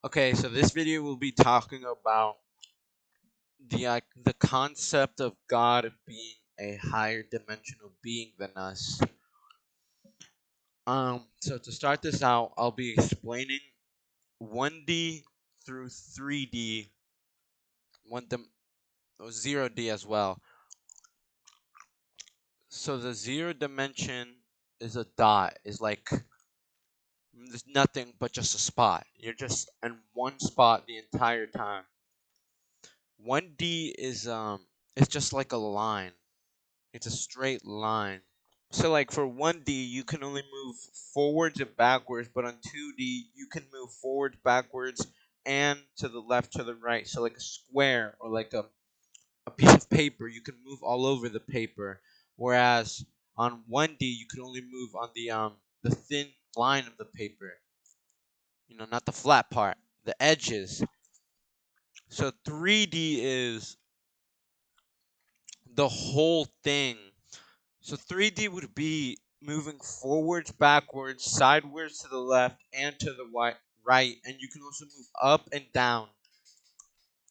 Okay, so this video will be talking about the concept of God being a higher dimensional being than us. So to start this out, I'll be explaining 1D through 3D, 0D as well. So the zero dimension is a dot, is like there's nothing but just a spot. You're just in one spot the entire time. 1D is it's just like a line. It's a straight line. So like for 1D you can only move forwards and backwards, but on 2D you can move forwards, backwards, and to the left, to the right. So like a square or like a piece of paper, you can move all over the paper. Whereas on 1D you can only move on the thin line of the paper. Not the flat part, the edges. So 3D is the whole thing. So 3D would be moving forwards, backwards, sideways to the left, and to the right, and you can also move up and down.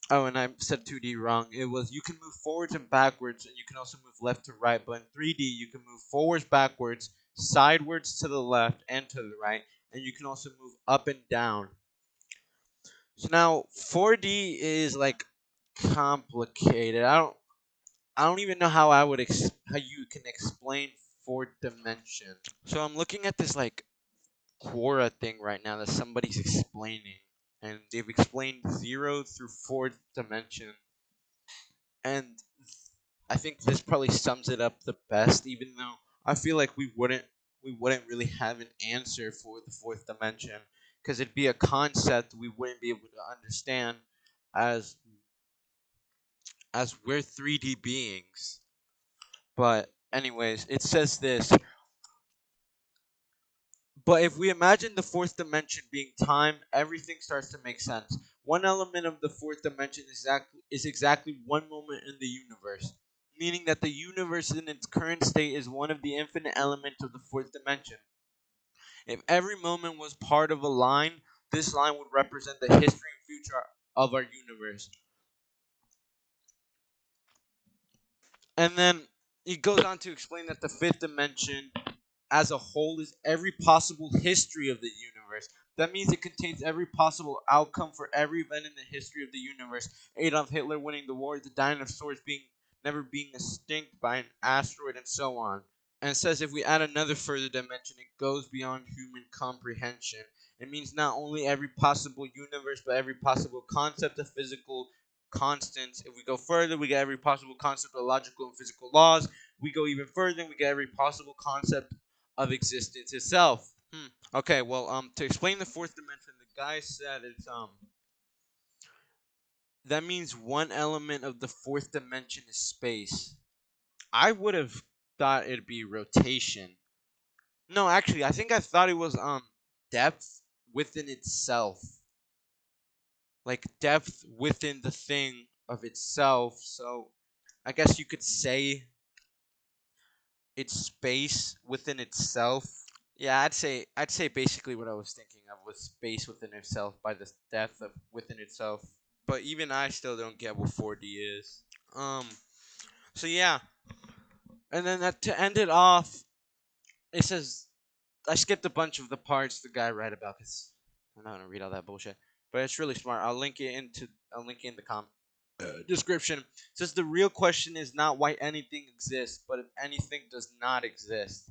Oh, and I said 2D wrong. It was you can move forwards and backwards, and you can also move left to right. But in 3D, you can move forwards, backwards, sideways to the left, and to the right, and you can also move up and down. So now 4D is like complicated. I don't even know how how you can explain fourth dimension. So I'm looking at this like quora thing right now that somebody's explaining, and they've explained zero through fourth dimension, and I think this probably sums it up the best. Even though I feel like we wouldn't really have an answer for the fourth dimension because it'd be a concept we wouldn't be able to understand as we're 3D beings. But anyways, it says this. But if we imagine the fourth dimension being time, everything starts to make sense. One element of the fourth dimension is exactly one moment in the universe, meaning that the universe in its current state is one of the infinite elements of the fourth dimension. If every moment was part of a line, this line would represent the history and future of our universe. And then he goes on to explain that the fifth dimension as a whole is every possible history of the universe. That means it contains every possible outcome for every event in the history of the universe. Adolf Hitler winning the war, the dinosaurs never being extinct by an asteroid, and so on. And it says if we add another further dimension, it goes beyond human comprehension. It means not only every possible universe, but every possible concept of physical constants. If we go further, we get every possible concept of logical and physical laws. We go even further, and we get every possible concept of existence itself. Okay, well, to explain the fourth dimension, the guy said that means one element of the fourth dimension is space. I would have thought it'd be rotation. No, actually, I think I thought it was depth within itself, like depth within the thing of itself. So, I guess you could say it's space within itself. Yeah, I'd say basically what I was thinking of was space within itself by the depth of within itself. But even I still don't get what 4D is. Um. So yeah, and then to end it off, it says I skipped a bunch of the parts the guy read about because I'm not gonna read all that bullshit. But it's really smart. I'll link it in the description. It says the real question is not why anything exists, but if anything does not exist.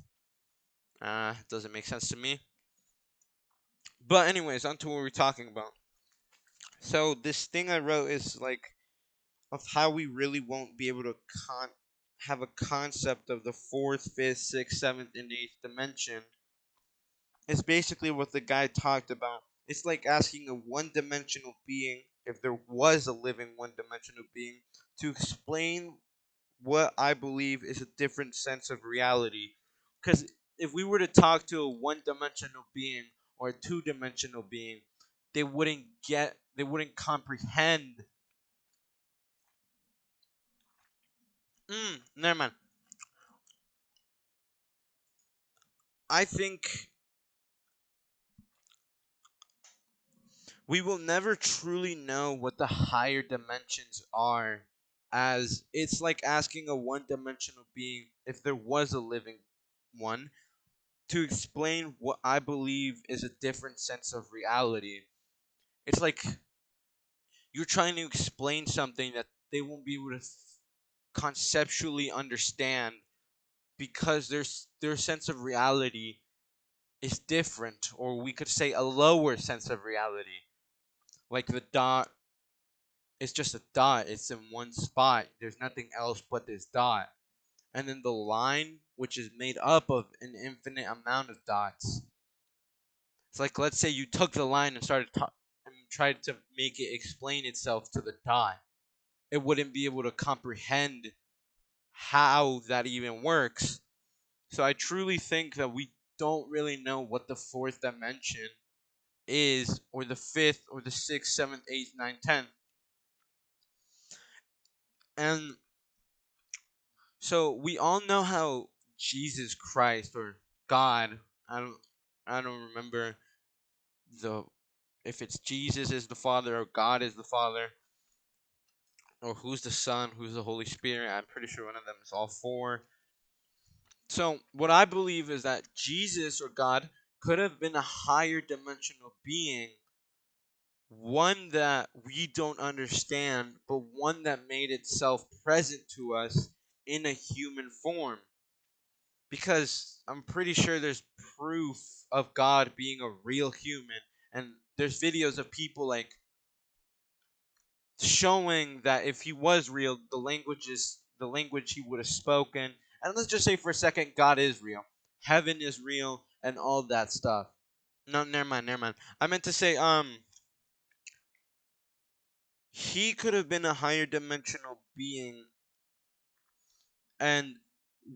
It doesn't make sense to me. But anyways, on to what we're talking about. So this thing I wrote is like of how we really won't be able to have a concept of the fourth, fifth, sixth, seventh, and eighth dimension. It's basically what the guy talked about. It's like asking a one-dimensional being, if there was a living one-dimensional being, to explain what I believe is a different sense of reality. Because if we were to talk to a one-dimensional being or a two-dimensional being, they wouldn't comprehend. Never mind. I think We will never truly know what the higher dimensions are, as it's like asking a one dimensional being, if there was a living one, to explain what I believe is a different sense of reality. It's like you're trying to explain something that they won't be able to conceptually understand, because their sense of reality is different, or we could say a lower sense of reality. Like the dot is just a dot, it's in one spot, there's nothing else but this dot. And then the line, which is made up of an infinite amount of dots. It's like, let's say you took the line and and tried to make it explain itself to the dot. It wouldn't be able to comprehend how that even works. So I truly think that we don't really know what the fourth dimension is, or the fifth, or the sixth, seventh, eighth, ninth, tenth. And so we all know how Jesus Christ, or God, I don't I don't remember the if it's Jesus is the Father, or God is the Father, or who's the Son, who's the Holy Spirit. I'm pretty sure one of them is all four. So what I believe is that Jesus, or God, could have been a higher dimensional being, one that we don't understand, but one that made itself present to us in a human form. Because I'm pretty sure there's proof of God being a real human, and there's videos of people like showing that if he was real, the language he would have spoken. And let's just say for a second, God is real, heaven is real, and all that stuff. No, never mind, never mind. I meant to say, he could have been a higher dimensional being, and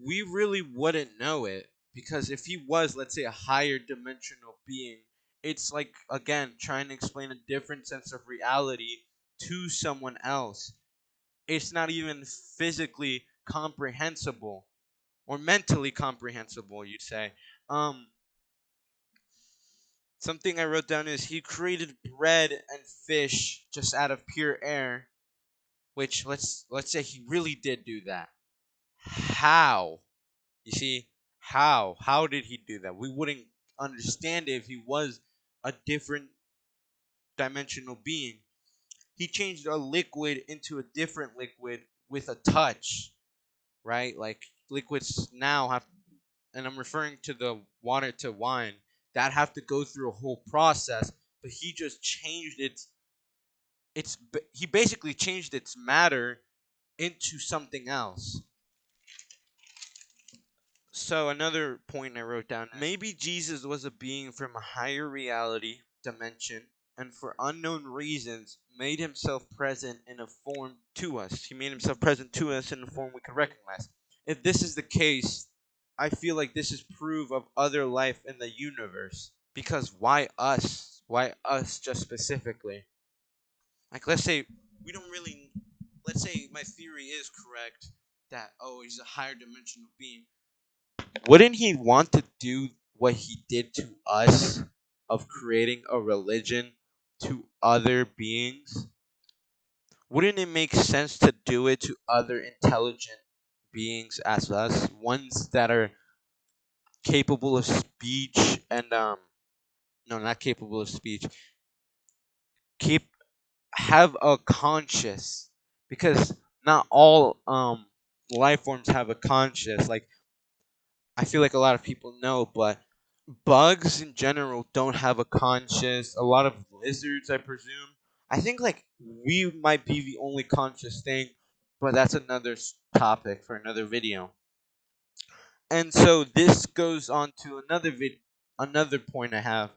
we really wouldn't know it, because if he was, let's say, a higher dimensional being, it's like, again, trying to explain a different sense of reality to someone else. It's not even physically comprehensible, or mentally comprehensible, you'd say. um Something I wrote down is he created bread and fish just out of pure air, which, let's say he really did do that. How? You see, how did he do that? We wouldn't understand it if he was a different dimensional being. He changed a liquid into a different liquid with a touch, right? Like liquids now have, and I'm referring to the water to wine, that have to go through a whole process, but he just changed he basically changed its matter into something else. So another point I wrote down, maybe Jesus was a being from a higher reality dimension, and for unknown reasons made himself present in a form to us. He made himself present to us in a form we could recognize. If this is the case, I feel like this is proof of other life in the universe. Because why us? Why us just specifically? Like, let's say we don't really, let's say my theory is correct, that, oh, he's a higher dimensional being. Wouldn't he want to do what he did to us, of creating a religion to other beings? Wouldn't it make sense to do it to other intelligent beings as us, ones that are capable of speech and no, not capable of speech, keep have a conscious, because not all life forms have a conscious. Like, I feel like a lot of people know, but bugs in general don't have a conscious. A lot of lizards, I presume. I think like we might be the only conscious thing, but that's another topic for another video. And so this goes on to another point I have,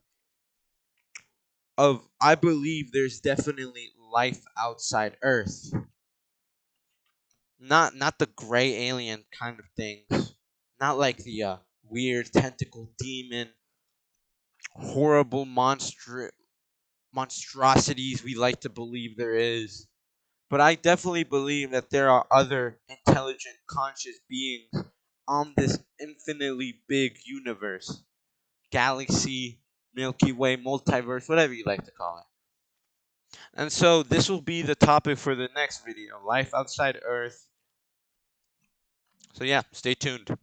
of I believe there's definitely life outside Earth. Not the gray alien kind of things. Not like the weird tentacle demon, horrible monstrosities we like to believe there is. But I definitely believe that there are other intelligent, conscious beings on this infinitely big universe, galaxy, Milky Way, multiverse, whatever you like to call it. And so this will be the topic for the next video, life outside Earth. So yeah, stay tuned.